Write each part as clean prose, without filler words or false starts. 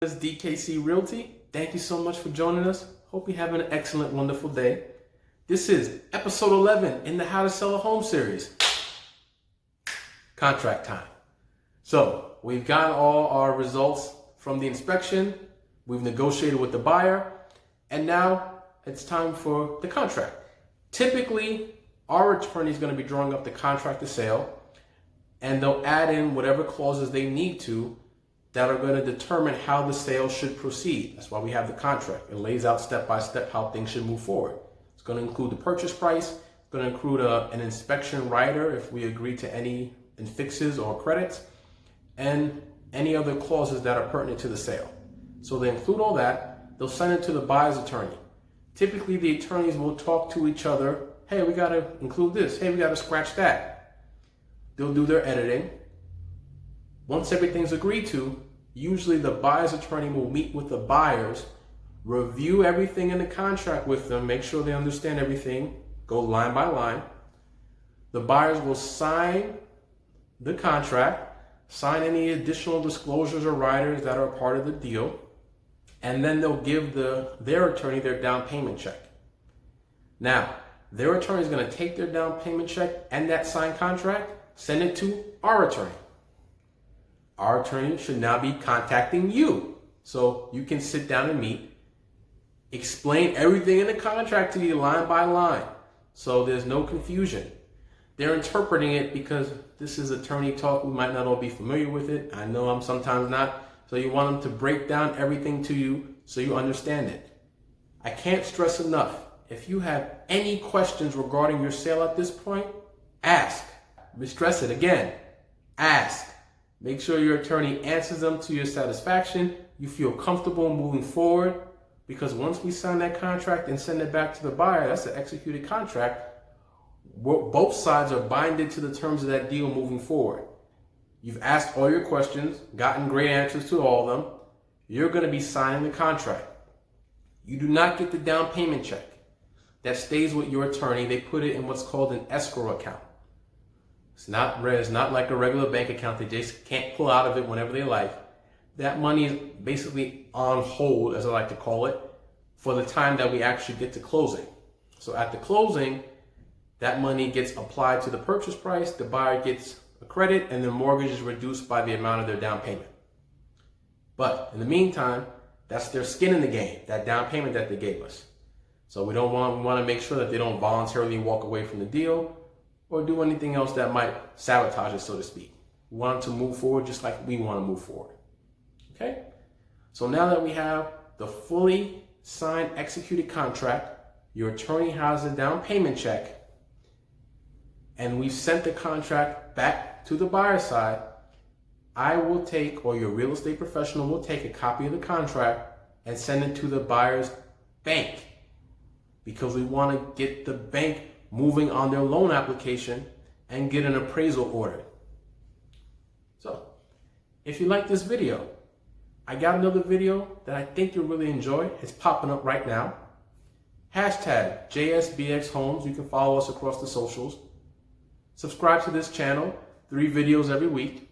This is DKC Realty. Thank you so much for joining us. Hope you're having an excellent, wonderful day. This is episode 11 in the How to Sell a Home series. Contract time. So we've gotten all our results from the inspection. We've negotiated with the buyer. And now it's time for the contract. Typically, our attorney is going to be drawing up the contract to sale, and they'll add in whatever clauses they need to that are going to determine how the sale should proceed. That's why we have the contract. It lays out step by step how things should move forward. It's going to include the purchase price. It's going to include an inspection rider if we agree to any fixes or credits, and any other clauses that are pertinent to the sale. So they include all that. They'll send it to the buyer's attorney. Typically, the attorneys will talk to each other. Hey, we got to include this. Hey, we got to scratch that. They'll do their editing. Once everything's agreed to, usually the buyer's attorney will meet with the buyers, review everything in the contract with them, make sure they understand everything, go line by line. The buyers will sign the contract, sign any additional disclosures or riders that are part of the deal, and then they'll give their attorney their down payment check. Now, their attorney is going to take their down payment check and that signed contract, send it to our attorney. Our attorney should now be contacting you, so you can sit down and meet, explain everything in the contract to you line by line, so there's no confusion. They're interpreting it because this is attorney talk. We might not all be familiar with it. I know I'm sometimes not. So you want them to break down everything to you so you understand it. I can't stress enough. If you have any questions regarding your sale at this point, ask. Stress it again. Ask. Make sure your attorney answers them to your satisfaction. You feel comfortable moving forward, because once we sign that contract and send it back to the buyer, that's an executed contract. Both sides are binded to the terms of that deal moving forward. You've asked all your questions, gotten great answers to all of them. You're going to be signing the contract. You do not get the down payment check. That stays with your attorney. They put it in what's called an escrow account. It's not like a regular bank account. They just can't pull out of it whenever they like. That money is basically on hold, as I like to call it, for the time that we actually get to closing. So at the closing, that money gets applied to the purchase price, the buyer gets a credit, and the mortgage is reduced by the amount of their down payment. But in the meantime, that's their skin in the game, that down payment that they gave us. So we want to make sure that they don't voluntarily walk away from the deal or do anything else that might sabotage it, so to speak. We want them to move forward just like we want to move forward. Okay? So now that we have the fully signed, executed contract, your attorney has a down payment check, and we've sent the contract back to the buyer side, I will take, or your real estate professional will take a copy of the contract and send it to the buyer's bank, because we want to get the bank moving on their loan application and get an appraisal ordered. So, if you like this video, I got another video that I think you'll really enjoy. It's popping up right now. Hashtag jsbxhomes. You can follow us across the socials. Subscribe to this channel. 3 videos every week.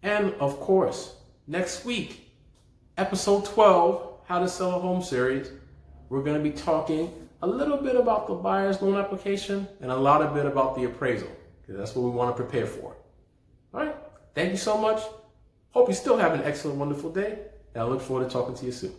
And of course, next week, episode 12, How to Sell a Home series, we're going to be talking a little bit about the buyer's loan application and a lot of bit about the appraisal, because that's what we want to prepare for. All right. Thank you so much. Hope you still have an excellent, wonderful day, and I look forward to talking to you soon.